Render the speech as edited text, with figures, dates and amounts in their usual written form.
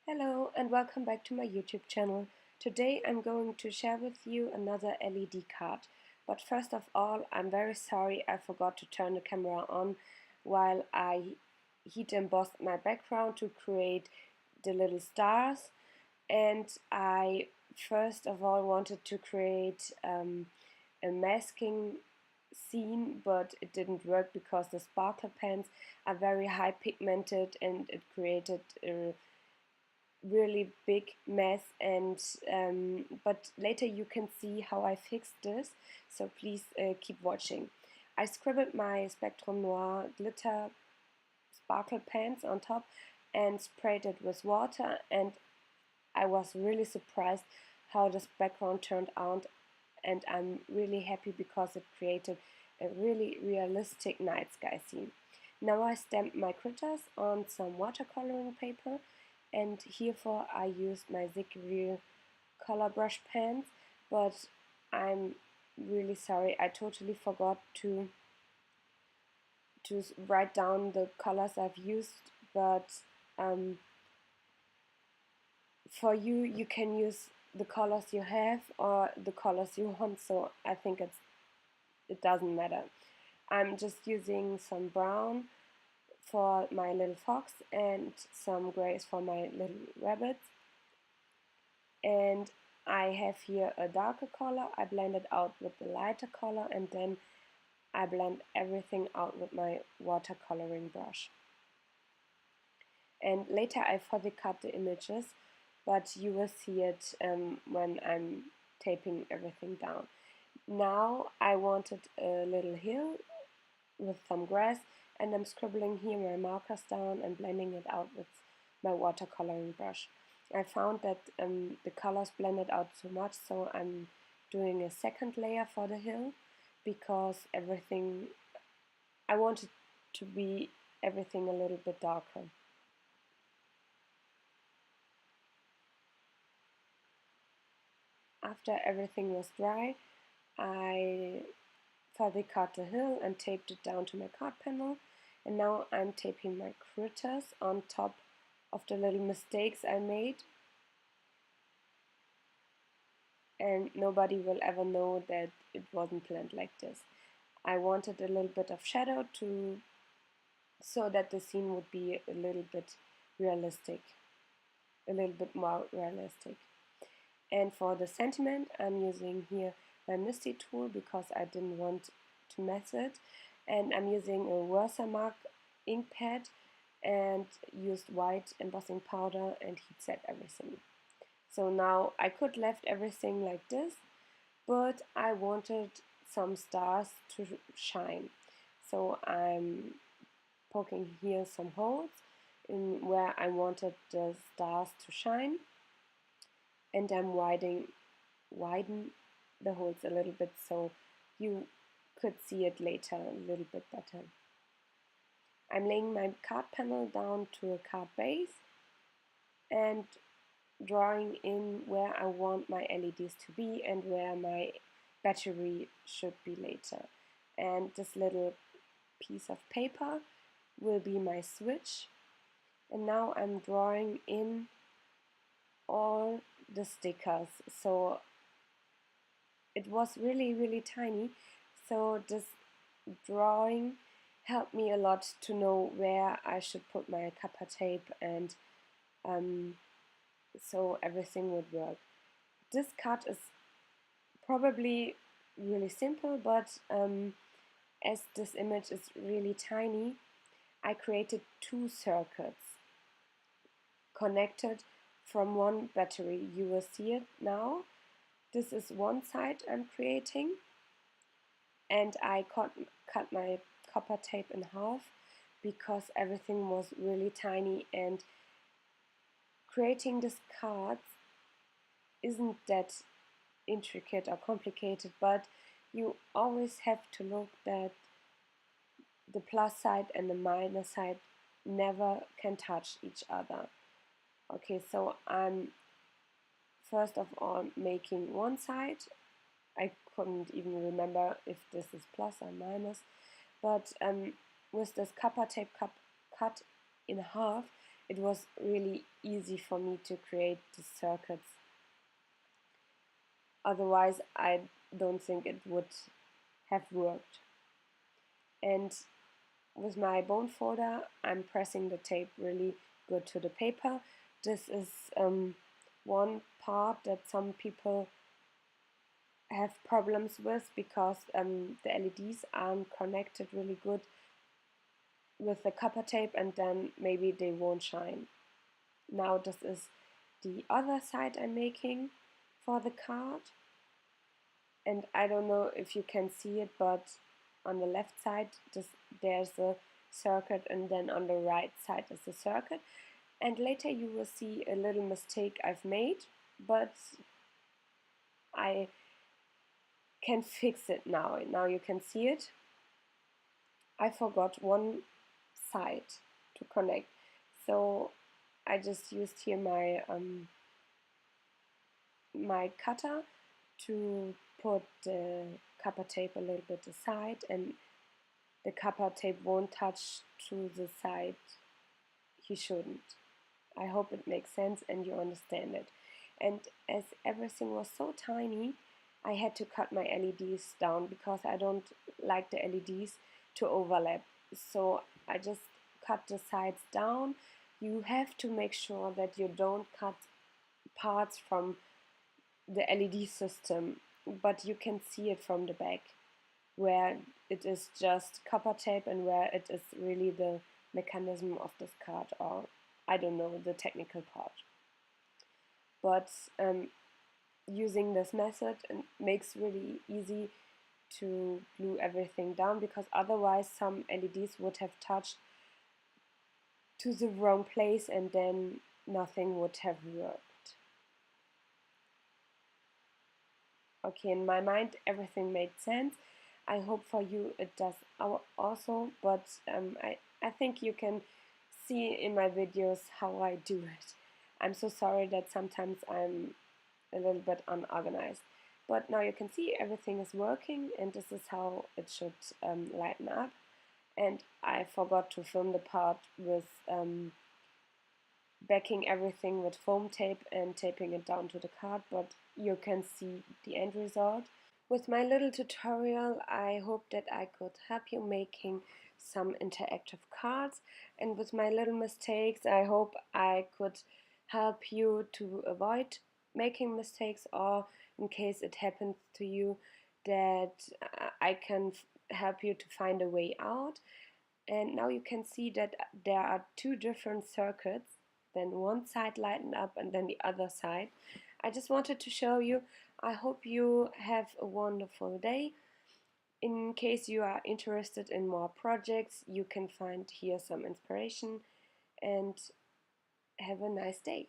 Hello and welcome back to my YouTube channel. Today I'm going to share with you another LED card. But first of all, I'm very sorry I forgot to turn the camera on while I heat embossed my background to create the little stars. And I first of all wanted to create a masking scene, but it didn't work because the sparkle pens are very high pigmented and it created a really big mess. And but later you can see how I fixed this, so please keep watching. I scribbled my Spectrum Noir glitter sparkle pens on top and sprayed it with water, and I was really surprised how this background turned out, and I'm really happy because it created a really realistic night sky scene. Now I stamped my critters on some watercoloring paper, and herefore I used my Real color brush pens, but I'm really sorry, I totally forgot to write down the colors I've used, but for you, you can use the colors you have or the colors you want, so I think it doesn't matter. I'm just using some brown for my little fox and some grays for my little rabbits. And I have here a darker color. I blend it out with the lighter color, and then I blend everything out with my watercoloring brush. And later I further cut the images, but you will see it when I'm taping everything down. Now I wanted a little hill with some grass, and I'm scribbling here my markers down and blending it out with my watercoloring brush. I found that the colors blended out so much, so I'm doing a second layer for the hill because I wanted to be everything a little bit darker. After everything was dry, I further cut the hill and taped it down to my card panel, and now I'm taping my critters on top of the little mistakes I made, and nobody will ever know that it wasn't planned like this. I wanted a little bit of shadow so that the scene would be a little bit realistic, a little bit more realistic. And for the sentiment, I'm using here my Misty tool because I didn't want to mess it, and I'm using a Versamark ink pad and used white embossing powder and heat set everything. So now I could left everything like this, but I wanted some stars to shine. So I'm poking here some holes in where I wanted the stars to shine, and I'm widen the holes a little bit so you could see it later a little bit better. I'm laying my card panel down to a card base and drawing in where I want my LEDs to be and where my battery should be later. And this little piece of paper will be my switch. And now I'm drawing in all the stickers. So it was really tiny, so this drawing helped me a lot to know where I should put my copper tape, and so everything would work. This cut is probably really simple, but as this image is really tiny, I created two circuits connected from one battery. You will see it now. This is one side I'm creating, and I cut my copper tape in half because everything was really tiny, and creating this card isn't that intricate or complicated, but you always have to look that the plus side and the minus side never can touch each other. Okay, so I'm first of all making one side. I couldn't even remember if this is plus or minus, but with this copper tape cut in half, it was really easy for me to create the circuits. Otherwise, I don't think it would have worked. And with my bone folder, I'm pressing the tape really good to the paper. This is one part that some people have problems with because the LEDs aren't connected really good with the copper tape, and then maybe they won't shine. Now this is the other side I'm making for the card, and I don't know if you can see it, but on the left side there's a circuit, and then on the right side is a circuit, and later you will see a little mistake I've made, but I can fix it now. Now you can see it. I forgot one side to connect, so I just used here my cutter to put the copper tape a little bit aside, and the copper tape won't touch to the side he shouldn't. I hope it makes sense and you understand it. And as everything was so tiny, I had to cut my LEDs down because I don't like the LEDs to overlap. So I just cut the sides down. You have to make sure that you don't cut parts from the LED system, but you can see it from the back where it is just copper tape and where it is really the mechanism of this card, or I don't know the technical part. But using this method makes really easy to glue everything down, because otherwise some LEDs would have touched to the wrong place and then nothing would have worked. Okay, in my mind everything made sense. I hope for you it does also, but I think you can see in my videos how I do it. I'm so sorry that sometimes I'm a little bit unorganized. But now you can see everything is working, and this is how it should lighten up. And I forgot to film the part with backing everything with foam tape and taping it down to the card, but you can see the end result. With my little tutorial, I hope that I could help you making some interactive cards, and with my little mistakes, I hope I could help you to avoid making mistakes, or in case it happens to you, that I can help you to find a way out. And now you can see that there are two different circuits, then one side lightened up and then the other side. I just wanted to show you. I hope you have a wonderful day. In case you are interested in more projects, you can find here some inspiration, and have a nice day.